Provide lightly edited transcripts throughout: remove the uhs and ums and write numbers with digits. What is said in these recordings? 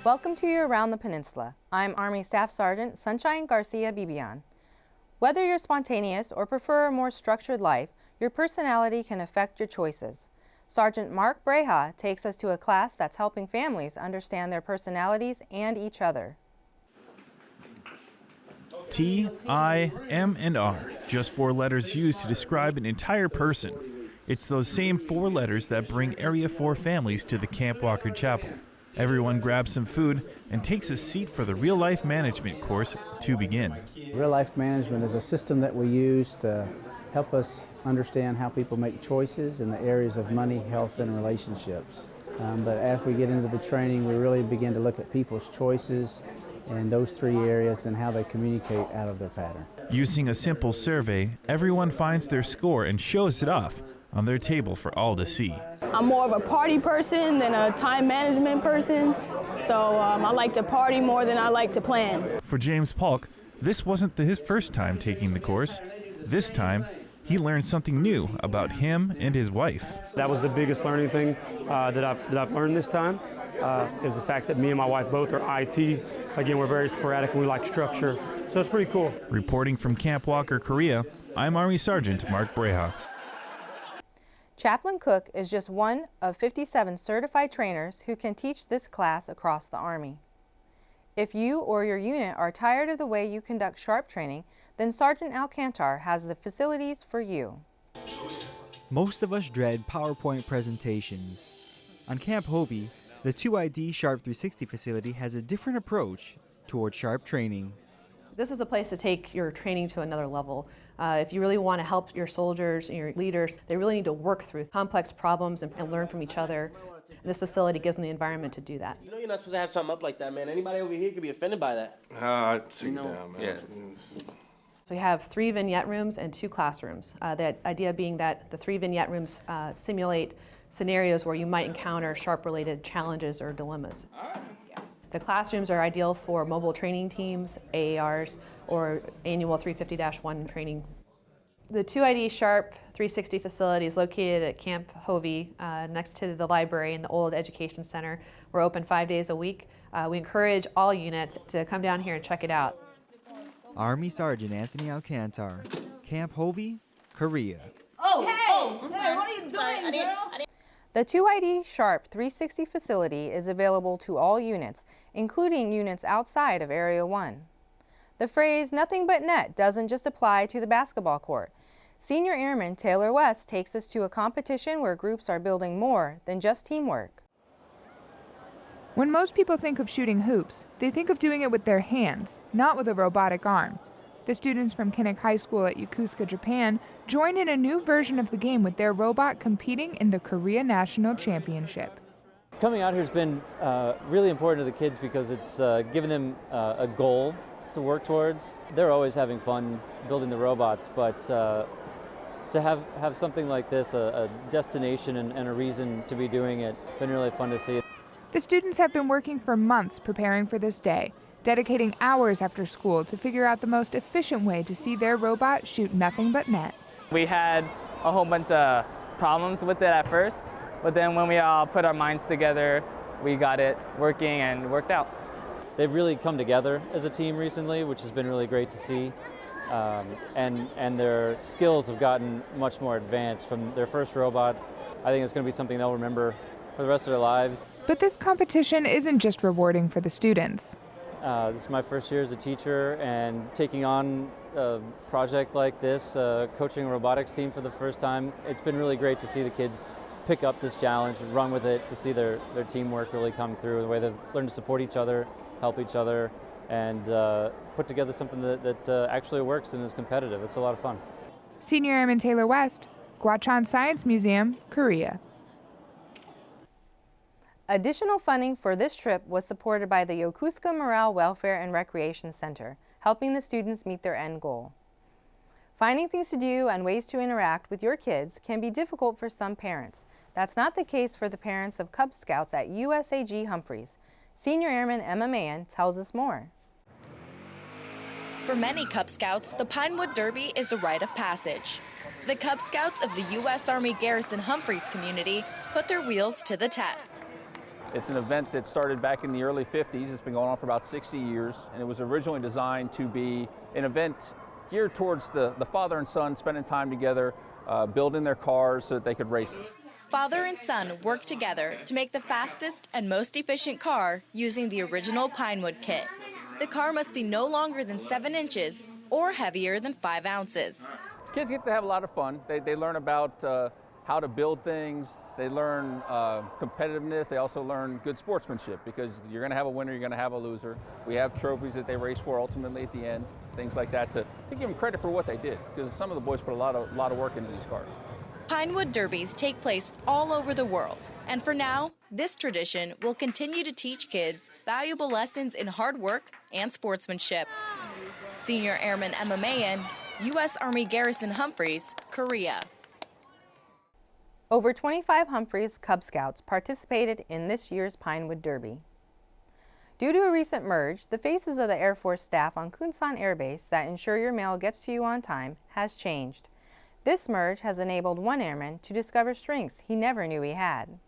Welcome to you Around the Peninsula. I'm Army Staff Sergeant Sunshine Garcia Bibian. Whether you're spontaneous or prefer a more structured life, your personality can affect your choices. Sergeant Mark Brejcha takes us to a class that's helping families understand their personalities and each other. T, I, M, and R, just 4 letters used to describe an entire person. It's those same 4 letters that bring Area 4 families to the Camp Walker Chapel. Everyone grabs some food and takes a seat for the Real Life Management course to begin. Real Life Management is a system that we use to help us understand how people make choices in the areas of money, health, and relationships. But as we get into the training, we really begin to look at people's choices in those 3 areas and how they communicate out of their pattern. Using a simple survey, everyone finds their score and shows it off on their table for all to see. I'm more of a party person than a time management person, so I like to party more than I like to plan. For James Paulk, this wasn't his first time taking the course. This time, he learned something new about him and his wife. That was the biggest learning thing that I've learned this time, is the fact that me and my wife both are IT. Again, we're very sporadic and we like structure, so it's pretty cool. Reporting from Camp Walker, Korea, I'm Army Sergeant Mark Brejcha. Chaplain Cook is just one of 57 certified trainers who can teach this class across the Army. If you or your unit are tired of the way you conduct sharp training, then Sergeant Alcantar has the facilities for you. Most of us dread PowerPoint presentations. On Camp Hovey, the 2ID Sharp 360 facility has a different approach toward sharp training. This is a place to take your training to another level. If you really want to help your soldiers and your leaders, they really need to work through complex problems and learn from each other. And this facility gives them the environment to do that. You know you're not supposed to have something up like that, man. Anybody over here could be offended by that. Take it down, man. Yeah. We have 3 vignette rooms and 2 classrooms. The idea being that the 3 vignette rooms simulate scenarios where you might encounter sharp-related challenges or dilemmas. The classrooms are ideal for mobile training teams, AARs, or annual 350-1 training. The 2ID Sharp 360 facility is located at Camp Hovey, next to the library and the old education center. We're open 5 days a week. We encourage all units to come down here and check it out. Army Sergeant Anthony Alcantar, Camp Hovey, Korea. Hey, what are you doing, girl? The 2ID Sharp 360 facility is available to all units, including units outside of Area 1. The phrase "nothing but net" doesn't just apply to the basketball court. Senior Airman Taylor West takes us to a competition where groups are building more than just teamwork. When most people think of shooting hoops, they think of doing it with their hands, not with a robotic arm. The students from Kinnick High School at Yokosuka, Japan, join in a new version of the game with their robot competing in the Korea National Championship. Coming out here has been really important to the kids because it's given them a goal to work towards. They're always having fun building the robots, but to have something like this, a destination and a reason to be doing it, been really fun to see. The students have been working for months preparing for this day, dedicating hours after school to figure out the most efficient way to see their robot shoot nothing but net. We had a whole bunch of problems with it at first, but then when we all put our minds together, we got it working and worked out. They've really come together as a team recently, which has been really great to see. And their skills have gotten much more advanced from their first robot. I think it's going to be something they'll remember for the rest of their lives. But this competition isn't just rewarding for the students. This is my first year as a teacher, and taking on a project like this, coaching a robotics team for the first time, it's been really great to see the kids pick up this challenge, run with it, to see their teamwork really come through, the way they've learned to support each other, help each other, and put together something that actually works and is competitive. It's a lot of fun. Senior Airman Taylor West, Gwacheon Science Museum, Korea. Additional funding for this trip was supported by the Yokosuka Morale, Welfare, and Recreation Center, helping the students meet their end goal. Finding things to do and ways to interact with your kids can be difficult for some parents. That's not the case for the parents of Cub Scouts at USAG Humphreys. Senior Airman Emma Mayen tells us more. For many Cub Scouts, the Pinewood Derby is a rite of passage. The Cub Scouts of the U.S. Army Garrison Humphreys community put their wheels to the test. It's an event that started back in the early 50s. It's been going on for about 60 years, and it was originally designed to be an event geared towards the father and son spending time together, building their cars so that they could race it. Father and son worked together to make the fastest and most efficient car using the original Pinewood kit. The car must be no longer than 7 inches or heavier than 5 ounces. Kids get to have a lot of fun. They learn about how to build things. They learn competitiveness. They also learn good sportsmanship, because you're going to have a winner, you're going to have a loser. We have trophies that they race for ultimately at the end, things like that, to give them credit for what they did, because some of the boys put a lot of work into these cars. Pinewood Derbies take place all over the world, and for now, this tradition will continue to teach kids valuable lessons in hard work and sportsmanship. Senior Airman Emma Mayen, U.S. Army Garrison Humphreys, Korea. Over 25 Humphreys Cub Scouts participated in this year's Pinewood Derby. Due to a recent merge, the faces of the Air Force staff on Kunsan Air Base that ensure your mail gets to you on time has changed. This merge has enabled one airman to discover strengths he never knew he had.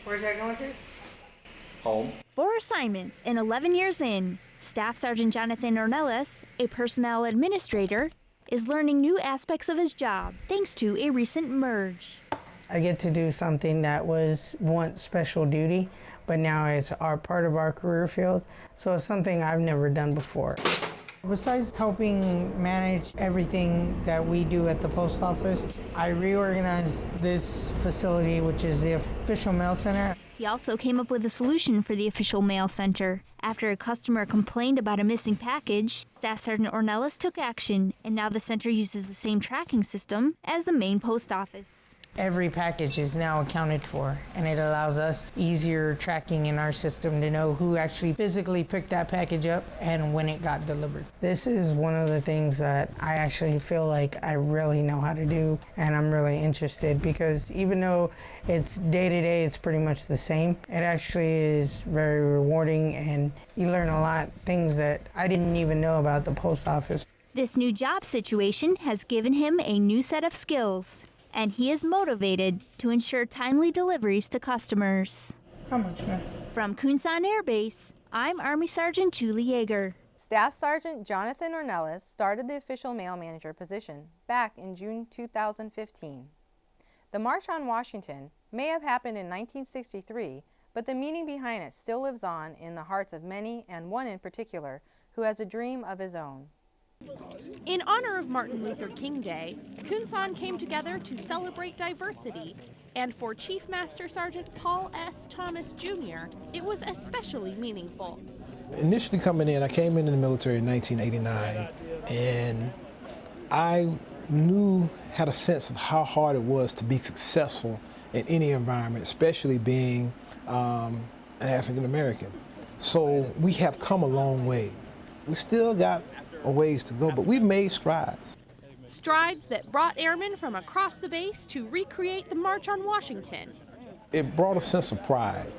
Where's that going to? Home. 4 assignments and 11 years in, Staff Sergeant Jonathan Ornelas, a personnel administrator, is learning new aspects of his job thanks to a recent merge. I get to do something that was once special duty, but now it's part of our career field, so it's something I've never done before. Besides helping manage everything that we do at the post office, I reorganized this facility, which is the official mail center. He also came up with a solution for the official mail center. After a customer complained about a missing package, Staff Sergeant Ornelas took action, and now the center uses the same tracking system as the main post office. Every package is now accounted for, and it allows us easier tracking in our system to know who actually physically picked that package up and when it got delivered. This is one of the things that I actually feel like I really know how to do, and I'm really interested, because even though it's day-to-day, it's pretty much the same, it actually is very rewarding, and you learn a lot of things that I didn't even know about the post office. This new job situation has given him a new set of skills, and he is motivated to ensure timely deliveries to customers. How much, man? From Kunsan Air Base, I'm Army Sergeant Julie Jaeger. Staff Sergeant Jonathan Ornelas started the official mail manager position back in June 2015. The March on Washington may have happened in 1963, but the meaning behind it still lives on in the hearts of many, and one in particular who has a dream of his own. In honor of Martin Luther King Day, Kunsan came together to celebrate diversity, and for Chief Master Sergeant Paul S. Thomas Jr., it was especially meaningful. Initially coming in, I came in the military in 1989, and I had a sense of how hard it was to be successful in any environment, especially being an African American. So we have come a long way. We still got a ways to go, but we've made strides. Strides that brought airmen from across the base to recreate the March on Washington. It brought a sense of pride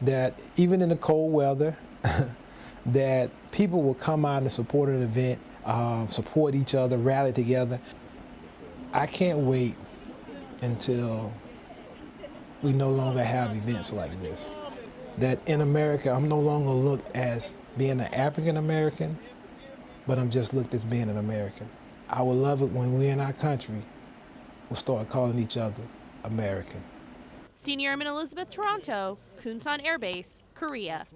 that even in the cold weather, that people will come out and support an event, support each other, rally together. I can't wait until we no longer have events like this. That in America, I'm no longer looked as being an African American, but I'm just looked as being an American. I would love it when we in our country will start calling each other American. Senior Airman Elizabeth Taranto, Kunsan Air Base, Korea.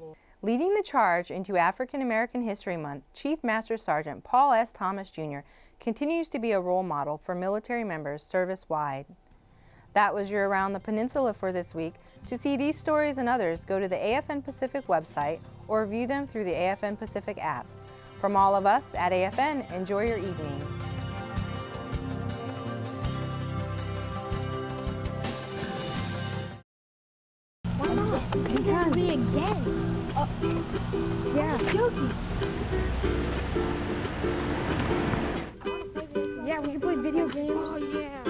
Leading the charge into African American History Month, Chief Master Sergeant Paul S. Thomas Jr. continues to be a role model for military members service-wide. That was your Around the Peninsula for this week. To see these stories and others, go to the AFN Pacific website or view them through the AFN Pacific app. From all of us at AFN, enjoy your evening. Why not? Because me again. Yeah. Joking. Yeah, we can play video games. Oh yeah.